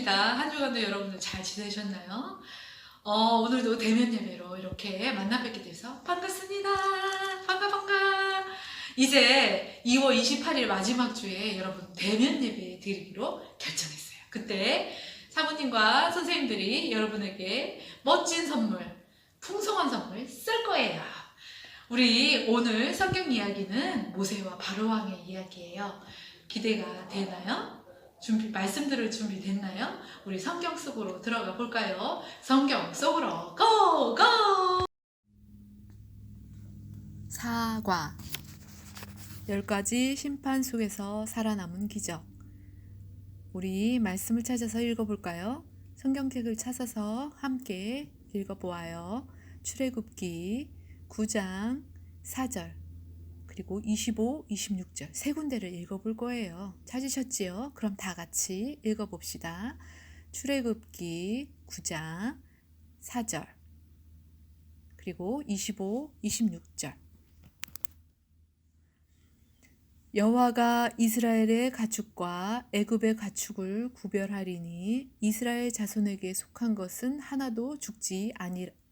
반갑습니다. 한 주간도 여러분들 잘 지내셨나요? 오늘도 대면 예배로 이렇게 만나 뵙게 돼서 반갑습니다. 반가. 이제 2월 28일 마지막 주에 여러분 대면 예배 드리기로 결정했어요. 그때 사모님과 선생님들이 여러분에게 멋진 선물, 풍성한 선물 쓸 거예요. 우리 오늘 성경 이야기는 모세와 바로왕의 이야기예요. 기대가 되나요? 말씀 들을 준비 됐나요? 우리 성경 속으로 들어가 볼까요? 성경 속으로 고고! 사과 10가지 심판 속에서 살아남은 기적. 우리 말씀을 찾아서 읽어볼까요? 성경책을 찾아서 함께 읽어보아요. 출애굽기 9장 4절 그리고 25, 26절 세 군데를 읽어볼 거예요. 찾으셨지요? 그럼 다 같이 읽어봅시다. 출애굽기 9장 4절 그리고 25, 26절 여호와가 이스라엘의 가축과 애굽의 가축을 구별하리니 이스라엘 자손에게 속한 것은 하나도 죽지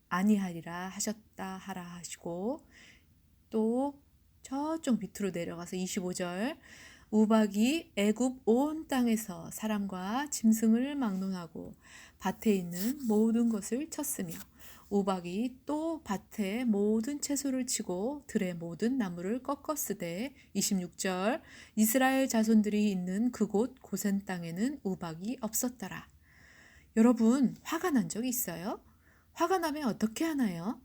아니하리라 하셨다 하라 하시고 또 저쪽 밑으로 내려가서 25절 우박이 애굽 온 땅에서 사람과 짐승을 막론하고 밭에 있는 모든 것을 쳤으며 우박이 또 밭에 모든 채소를 치고 들의 모든 나무를 꺾었으되 26절 이스라엘 자손들이 있는 그곳 고센 땅에는 우박이 없었더라. 여러분 화가 난 적 있어요? 화가 나면 어떻게 하나요?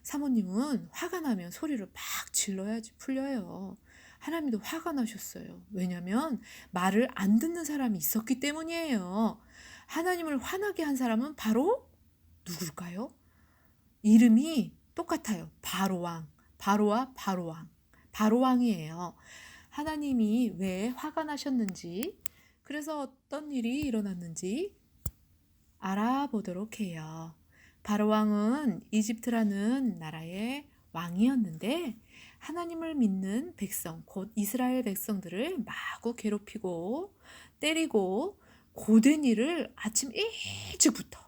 사모님은 화가 나면 소리를 막 질러야지 풀려요. 하나님도 화가 나셨어요. 왜냐하면 말을 안 듣는 사람이 있었기 때문이에요. 하나님을 화나게 한 사람은 바로 누굴까요? 이름이 똑같아요. 바로왕, 바로와 바로왕, 바로왕이에요. 하나님이 왜 화가 나셨는지, 그래서 어떤 일이 일어났는지 알아보도록 해요. 바로왕은 이집트라는 나라의 왕이었는데 하나님을 믿는 백성, 곧 이스라엘 백성들을 마구 괴롭히고 때리고 고된 일을 아침 일찍부터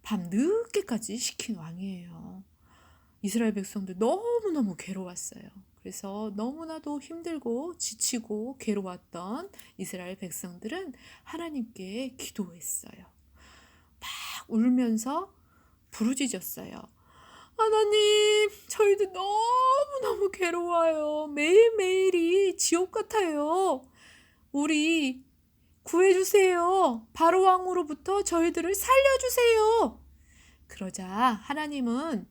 밤 늦게까지 시킨 왕이에요. 이스라엘 백성들 너무너무 괴로웠어요. 그래서 너무나도 힘들고 지치고 괴로웠던 이스라엘 백성들은 하나님께 기도했어요. 막 울면서 부르짖었어요. 하나님, 저희들 너무너무 괴로워요. 매일매일이 지옥 같아요. 우리 구해주세요. 바로왕으로부터 저희들을 살려주세요. 그러자 하나님은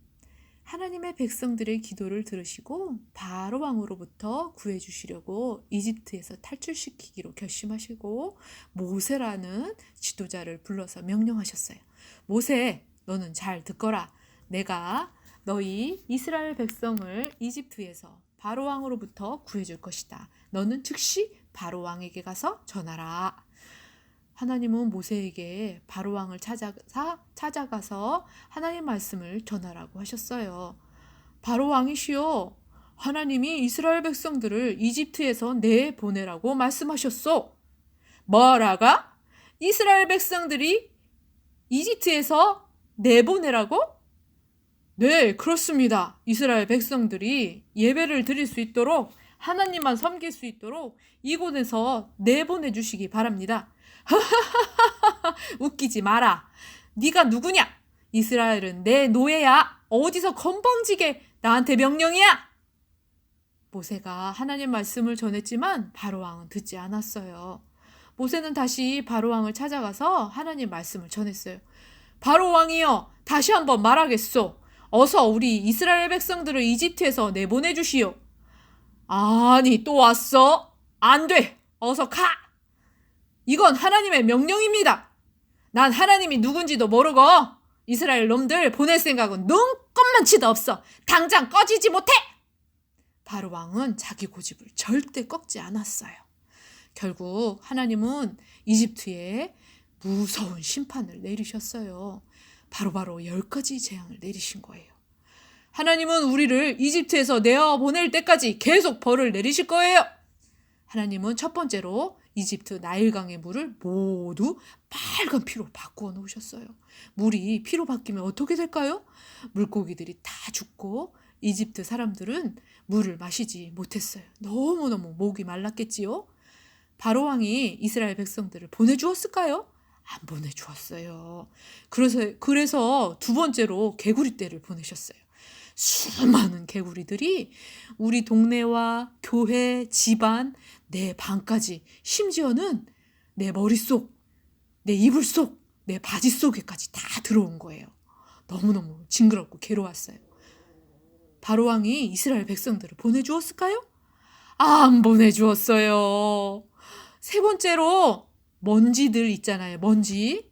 하나님의 백성들의 기도를 들으시고 바로왕으로부터 구해주시려고 이집트에서 탈출시키기로 결심하시고 모세라는 지도자를 불러서 명령하셨어요. 모세, 너는 잘 듣거라. 내가 너희 이스라엘 백성을 이집트에서 바로왕으로부터 구해줄 것이다. 너는 즉시 바로왕에게 가서 전하라. 하나님은 모세에게 바로왕을 찾아가서 하나님 말씀을 전하라고 하셨어요. 바로왕이시여, 하나님이 이스라엘 백성들을 이집트에서 내보내라고 말씀하셨소. 뭐라가? 이스라엘 백성들이 이집트에서 내보내라고? 네, 그렇습니다. 이스라엘 백성들이 예배를 드릴 수 있도록 하나님만 섬길 수 있도록 이곳에서 내보내 주시기 바랍니다. 웃기지 마라. 네가 누구냐? 이스라엘은 내 노예야. 어디서 건방지게 나한테 명령이야? 모세가 하나님 말씀을 전했지만 바로왕은 듣지 않았어요. 모세는 다시 바로왕을 찾아가서 하나님 말씀을 전했어요. 바로왕이여, 다시 한번 말하겠소. 어서 우리 이스라엘 백성들을 이집트에서 내보내 주시오. 아니, 또 왔어? 안 돼. 어서 가. 이건 하나님의 명령입니다. 난 하나님이 누군지도 모르고 이스라엘 놈들 보낼 생각은 눈꼽만치도 없어. 당장 꺼지지 못해. 바로왕은 자기 고집을 절대 꺾지 않았어요. 결국 하나님은 이집트에 무서운 심판을 내리셨어요. 바로 10가지 재앙을 내리신 거예요. 하나님은 우리를 이집트에서 내어보낼 때까지 계속 벌을 내리실 거예요. 하나님은 첫 번째로 이집트 나일강의 물을 모두 빨간 피로 바꾸어 놓으셨어요. 물이 피로 바뀌면 어떻게 될까요? 물고기들이 다 죽고 이집트 사람들은 물을 마시지 못했어요. 너무너무 목이 말랐겠지요? 바로왕이 이스라엘 백성들을 보내주었을까요? 안 보내주었어요. 그래서 두 번째로 개구리 떼를 보내셨어요. 수많은 개구리들이 우리 동네와 교회, 집안, 내 방까지, 심지어는 내 머릿속, 내 이불 속, 내 바지 속에까지 다 들어온 거예요. 너무너무 징그럽고 괴로웠어요. 바로왕이 이스라엘 백성들을 보내주었을까요? 안 보내주었어요. 세 번째로 먼지들 있잖아요. 먼지.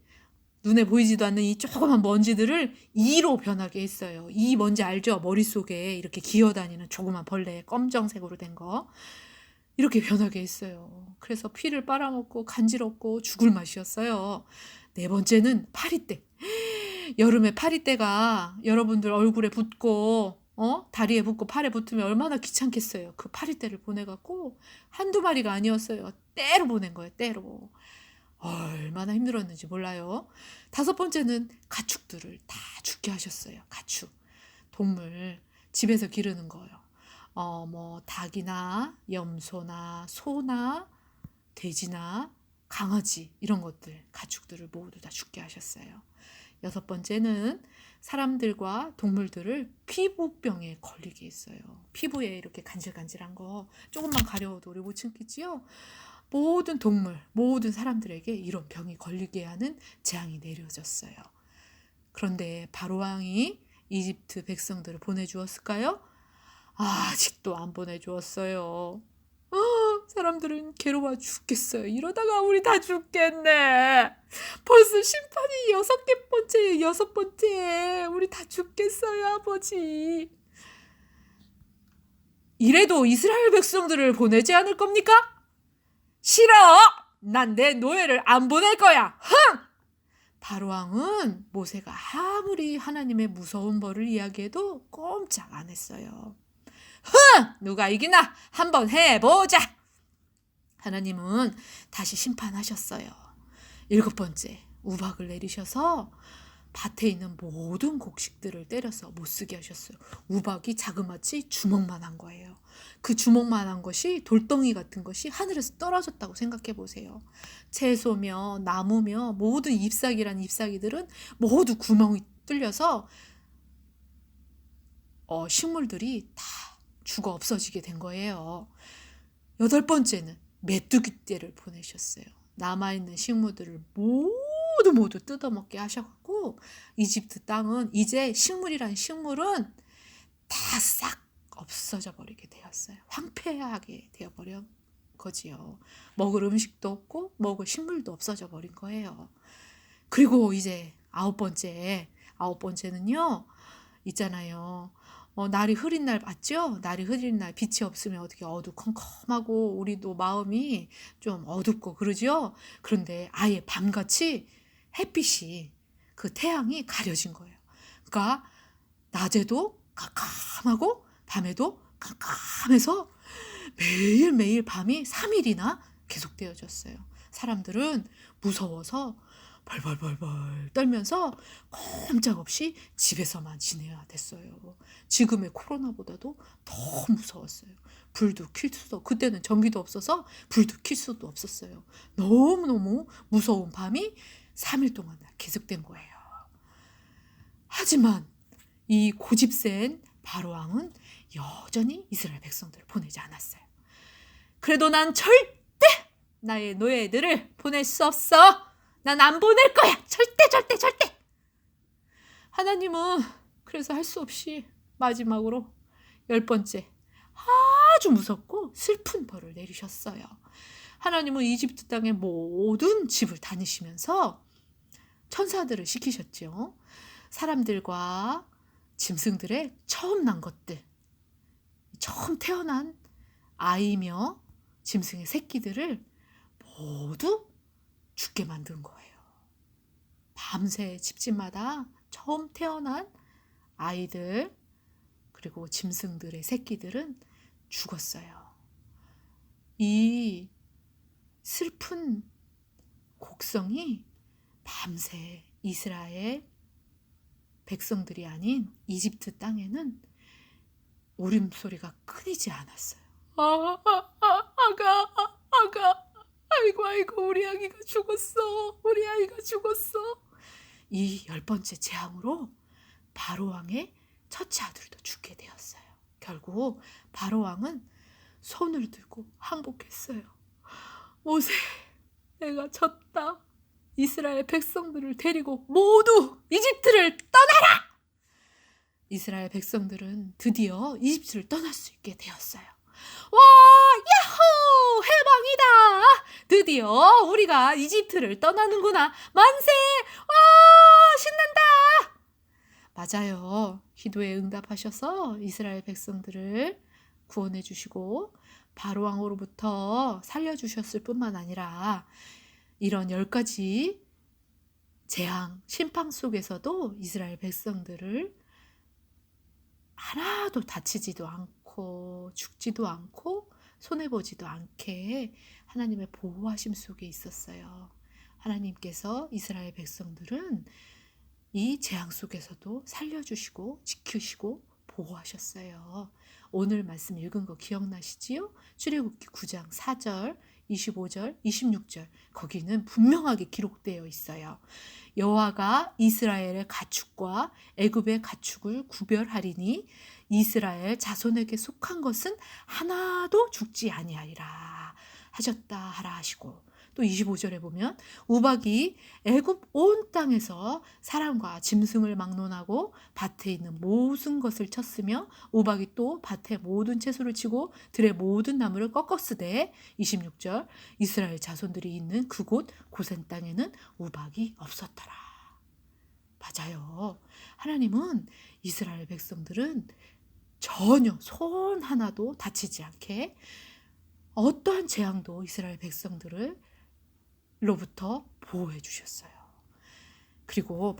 눈에 보이지도 않는 이 조그만 먼지들을 이로 변하게 했어요. 이 먼지 알죠? 머릿속에 이렇게 기어다니는 조그만 벌레, 검정색으로 된 거. 이렇게 변하게 했어요. 그래서 피를 빨아먹고 간지럽고 죽을 맛이었어요. 네 번째는 파리떼. 여름에 파리떼가 여러분들 얼굴에 붙고 다리에 붙고 팔에 붙으면 얼마나 귀찮겠어요. 그 파리떼를 보내갖고 한두 마리가 아니었어요. 떼로 보낸 거예요. 떼로. 얼마나 힘들었는지 몰라요. 다섯 번째는 가축들을 다 죽게 하셨어요. 가축. 동물 집에서 기르는 거예요. 뭐 닭이나 염소나 소나 돼지나 강아지 이런 것들 가축들을 모두 다 죽게 하셨어요. 여섯 번째는 사람들과 동물들을 피부병에 걸리게 했어요. 피부에 이렇게 간질간질한 거 조금만 가려워도 우리 못 참겠지요? 모든 동물, 모든 사람들에게 이런 병이 걸리게 하는 재앙이 내려졌어요. 그런데 바로왕이 이집트 백성들을 보내주었을까요? 아직도 안 보내주었어요. 사람들은 괴로워 죽겠어요. 이러다가 우리 다 죽겠네. 벌써 심판이 여섯 번째. 우리 다 죽겠어요, 아버지. 이래도 이스라엘 백성들을 보내지 않을 겁니까? 싫어! 난 내 노예를 안 보낼 거야! 흥! 바로왕은 모세가 아무리 하나님의 무서운 벌을 이야기해도 꼼짝 안 했어요. 흥! 누가 이기나? 한번 해보자! 하나님은 다시 심판하셨어요. 일곱 번째, 우박을 내리셔서 밭에 있는 모든 곡식들을 때려서 못쓰게 하셨어요. 우박이 자그마치 주먹만한 거예요. 그 주먹만한 것이 돌덩이 같은 것이 하늘에서 떨어졌다고 생각해 보세요. 채소며 나무며 모든 잎사귀란 잎사귀들은 모두 구멍이 뚫려서 식물들이 다 죽어 없어지게 된 거예요. 여덟 번째는 메뚜기 떼를 보내셨어요. 남아있는 식물들을 모두 뜯어먹게 하셔갖고 이집트 땅은 이제 식물이란 식물은 다 싹 없어져 버리게 되었어요. 황폐하게 되어버린 거지요. 먹을 음식도 없고 먹을 식물도 없어져 버린 거예요. 그리고 이제 아홉 번째는요. 있잖아요. 날이 흐린 날 봤죠? 날이 흐린 날 빛이 없으면 어떻게 어두컴컴하고 우리도 마음이 좀 어둡고 그러죠? 그런데 아예 밤같이 햇빛이 그 태양이 가려진 거예요. 그러니까 낮에도 깜깜하고 밤에도 깜깜해서 매일매일 밤이 3일이나 계속되어졌어요. 사람들은 무서워서 벌벌벌벌 떨면서 꼼짝없이 집에서만 지내야 됐어요. 지금의 코로나보다도 더 무서웠어요. 그때는 전기도 없어서 불도 켤 수도 없었어요. 너무너무 무서운 밤이 3일 동안 계속된 거예요. 하지만 이 고집센 바로왕은 여전히 이스라엘 백성들을 보내지 않았어요. 그래도 난 절대 나의 노예들을 보낼 수 없어. 난 안 보낼 거야. 절대. 하나님은 그래서 할 수 없이 마지막으로 10번째 아주 무섭고 슬픈 벌을 내리셨어요. 하나님은 이집트 땅의 모든 집을 다니시면서 천사들을 시키셨죠. 사람들과 짐승들의 처음 난 것들, 처음 태어난 아이며 짐승의 새끼들을 모두 죽게 만든 거예요. 밤새 집집마다 처음 태어난 아이들 그리고 짐승들의 새끼들은 죽었어요. 이 슬픈 곡성이 밤새 이스라엘 백성들이 아닌 이집트 땅에는 울음소리가 끊이지 않았어요. 아가, 아이고, 우리 아기가 죽었어. 우리 아이가 죽었어. 이 10번째 재앙으로 바로왕의 첫째 아들도 죽게 되었어요. 결국 바로왕은 손을 들고 항복했어요. 모세, 내가 졌다. 이스라엘 백성들을 데리고 모두 이집트를 떠나라! 이스라엘 백성들은 드디어 이집트를 떠날 수 있게 되었어요. 와, 야호! 해방이다! 드디어 우리가 이집트를 떠나는구나. 만세! 와, 신난다! 맞아요. 기도에 응답하셔서 이스라엘 백성들을 구원해 주시고 바로왕으로부터 살려주셨을 뿐만 아니라 이런 10가지 재앙, 심판 속에서도 이스라엘 백성들을 하나도 다치지도 않고 죽지도 않고 손해보지도 않게 하나님의 보호하심 속에 있었어요. 하나님께서 이스라엘 백성들은 이 재앙 속에서도 살려주시고 지키시고 보호하셨어요. 오늘 말씀 읽은 거 기억나시지요? 출애굽기 9장 4절, 25절, 26절 거기는 분명하게 기록되어 있어요. 여호와가 이스라엘의 가축과 애굽의 가축을 구별하리니 이스라엘 자손에게 속한 것은 하나도 죽지 아니하리라 하셨다 하라 하시고, 또 25절에 보면 우박이 애굽 온 땅에서 사람과 짐승을 막론하고 밭에 있는 모든 것을 쳤으며 우박이 또 밭의 모든 채소를 치고 들의 모든 나무를 꺾었으되 26절 이스라엘 자손들이 있는 그곳 고센 땅에는 우박이 없었더라. 맞아요. 하나님은 이스라엘 백성들은 전혀 손 하나도 다치지 않게 어떠한 재앙도 이스라엘 백성들을 로부터 보호해 주셨어요. 그리고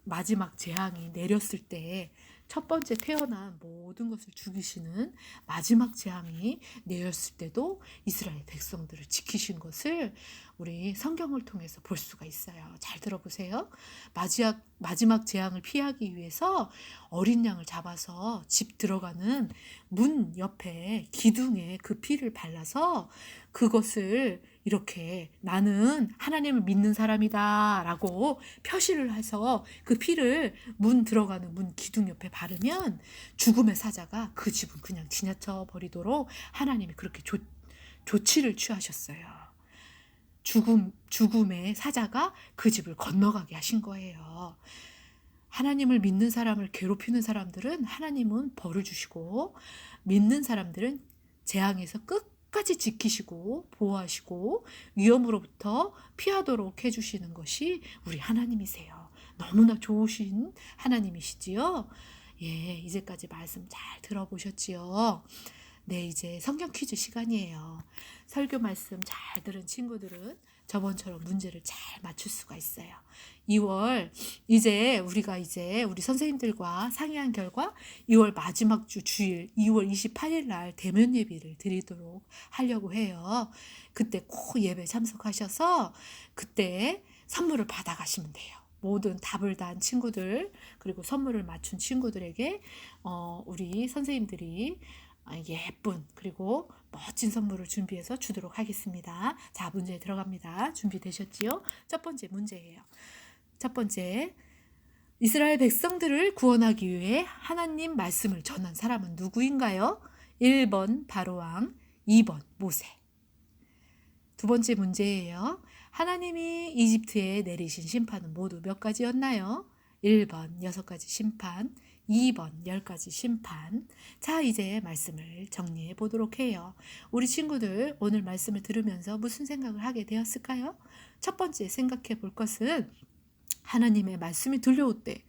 마지막 재앙이 내렸을 때 첫 번째 태어난 모든 것을 죽이시는 마지막 재앙이 내렸을 때도 이스라엘 백성들을 지키신 것을 우리 성경을 통해서 볼 수가 있어요. 잘 들어보세요. 마지막 재앙을 피하기 위해서 어린 양을 잡아서 집 들어가는 문 옆에 기둥에 그 피를 발라서 그것을 이렇게 나는 하나님을 믿는 사람이다 라고 표시를 해서 그 피를 문 들어가는 문 기둥 옆에 바르면 죽음의 사자가 그 집은 그냥 지나쳐 버리도록 하나님이 그렇게 조치를 취하셨어요. 죽음의 사자가 그 집을 건너가게 하신 거예요. 하나님을 믿는 사람을 괴롭히는 사람들은 하나님은 벌을 주시고 믿는 사람들은 재앙에서 끝까지 지키시고 보호하시고 위험으로부터 피하도록 해주시는 것이 우리 하나님이세요. 너무나 좋으신 하나님이시지요. 예, 이제까지 말씀 잘 들어보셨지요? 네, 이제 성경 퀴즈 시간이에요. 설교 말씀 잘 들은 친구들은 저번처럼 문제를 잘 맞출 수가 있어요. 2월 우리가 우리 선생님들과 상의한 결과 2월 마지막 주일 2월 28일 날 대면 예배를 드리도록 하려고 해요. 그때 꼭 예배 참석하셔서 그때 선물을 받아가시면 돼요. 모든 답을 단 친구들 그리고 선물을 맞춘 친구들에게 우리 선생님들이 예쁜 그리고 멋진 선물을 준비해서 주도록 하겠습니다. 자, 문제 들어갑니다. 준비되셨지요? 첫 번째 문제예요. 첫 번째, 이스라엘 백성들을 구원하기 위해 하나님 말씀을 전한 사람은 누구인가요? 1번 바로왕, 2번 모세. 두 번째 문제예요. 하나님이 이집트에 내리신 심판은 모두 몇 가지였나요? 1번 6가지 심판, 2번 10가지 심판. 자, 이제 말씀을 정리해 보도록 해요. 우리 친구들 오늘 말씀을 들으면서 무슨 생각을 하게 되었을까요? 첫 번째 생각해 볼 것은 하나님의 말씀이 들려올 때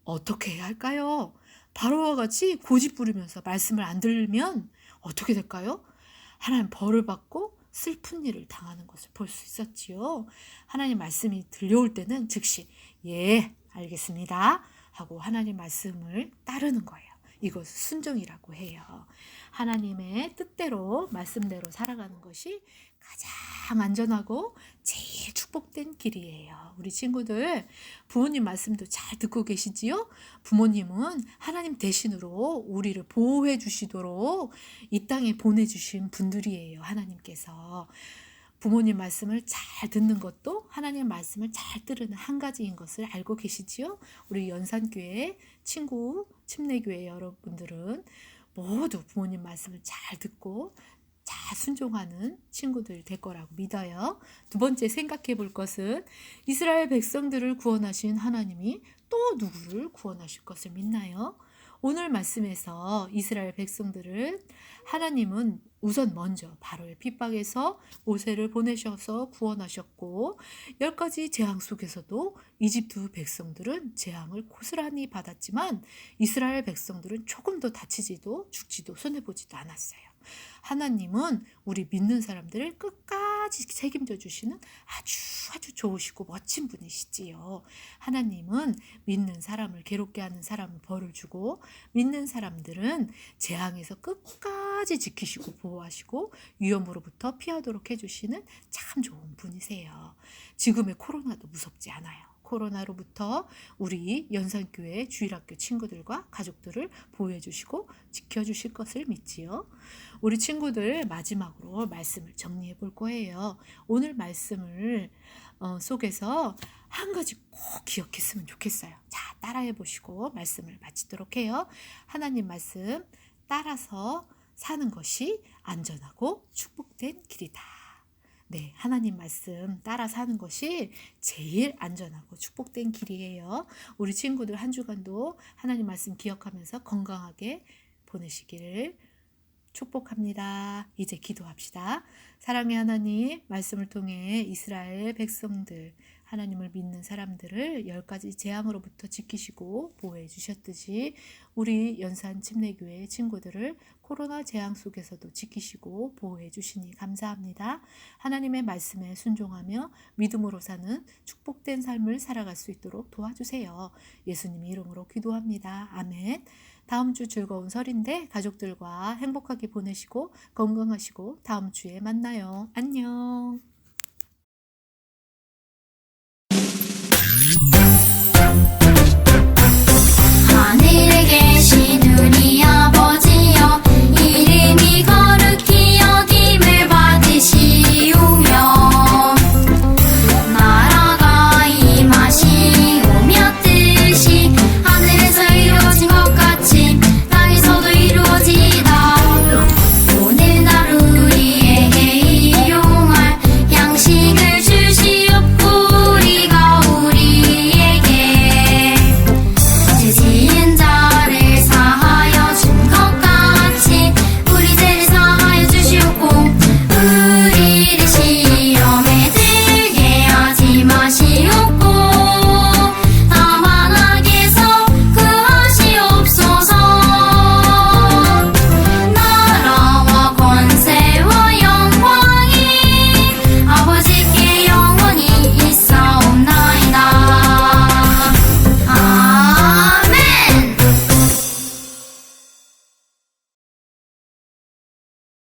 어떻게 해야 할까요? 바로와 같이 고집 부리면서 말씀을 안 들으면 어떻게 될까요? 하나님 벌을 받고 슬픈 일을 당하는 것을 볼 수 있었지요. 하나님 말씀이 들려올 때는 즉시 예, 알겠습니다 하고 하나님 말씀을 따르는 거예요. 이것을 순종이라고 해요. 하나님의 뜻대로 말씀대로 살아가는 것이 가장 가장 안전하고 제일 축복된 길이에요. 우리 친구들 부모님 말씀도 잘 듣고 계시지요? 부모님은 하나님 대신으로 우리를 보호해 주시도록 이 땅에 보내주신 분들이에요. 하나님께서. 부모님 말씀을 잘 듣는 것도 하나님 말씀을 잘 들으는 한 가지인 것을 알고 계시지요? 우리 연산교회 친구, 침례교회 여러분들은 모두 부모님 말씀을 잘 듣고 잘 순종하는 친구들 될 거라고 믿어요. 두 번째 생각해 볼 것은 이스라엘 백성들을 구원하신 하나님이 또 누구를 구원하실 것을 믿나요? 오늘 말씀에서 이스라엘 백성들을 하나님은 우선 먼저 바로의 핍박에서 모세를 보내셔서 구원하셨고 10가지 재앙 속에서도 이집트 백성들은 재앙을 고스란히 받았지만 이스라엘 백성들은 조금 더 다치지도 죽지도 손해보지도 않았어요. 하나님은 우리 믿는 사람들을 끝까지 책임져 주시는 아주 좋으시고 멋진 분이시지요. 하나님은 믿는 사람을 괴롭게 하는 사람은 벌을 주고 믿는 사람들은 재앙에서 끝까지 지키시고 보호하시고 위험으로부터 피하도록 해주시는 참 좋은 분이세요. 지금의 코로나도 무섭지 않아요. 코로나로부터 우리 연산교회 주일학교 친구들과 가족들을 보호해 주시고 지켜주실 것을 믿지요. 우리 친구들 마지막으로 말씀을 정리해 볼 거예요. 오늘 말씀을 속에서 한 가지 꼭 기억했으면 좋겠어요. 자, 따라해 보시고 말씀을 마치도록 해요. 하나님 말씀 따라서 사는 것이 안전하고 축복된 길이다. 네, 하나님 말씀 따라 사는 것이 제일 안전하고 축복된 길이에요. 우리 친구들 한 주간도 하나님 말씀 기억하면서 건강하게 보내시기를 축복합니다. 이제 기도합시다. 사랑의 하나님, 말씀을 통해 이스라엘 백성들, 하나님을 믿는 사람들을 10가지 재앙으로부터 지키시고 보호해 주셨듯이 우리 연산 침례교회 친구들을 코로나 재앙 속에서도 지키시고 보호해 주시니 감사합니다. 하나님의 말씀에 순종하며 믿음으로 사는 축복된 삶을 살아갈 수 있도록 도와주세요. 예수님 이름으로 기도합니다. 아멘. 다음 주 즐거운 설인데 가족들과 행복하게 보내시고 건강하시고 다음 주에 만나요. 안녕. 하늘